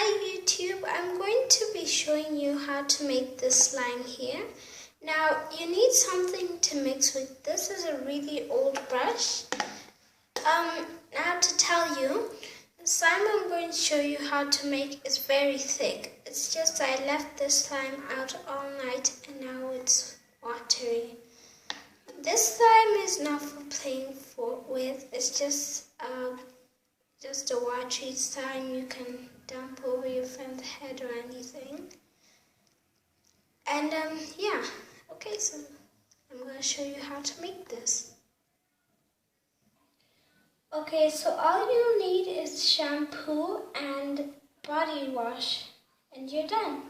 Hi YouTube, I'm going to be showing you how to make this slime here. Now you need something to mix with. This is a really old brush. Now to tell you, the slime I'm going to show you how to make is very thick. It's just I left this slime out all night and now it's watery. This slime is not for playing with, it's just a watery slime you can dump over your friend's head or anything. And yeah, okay, so I'm going to show you how to make this. Okay, so all you need is shampoo and body wash, and you're done.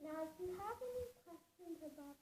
Now, if you have any questions about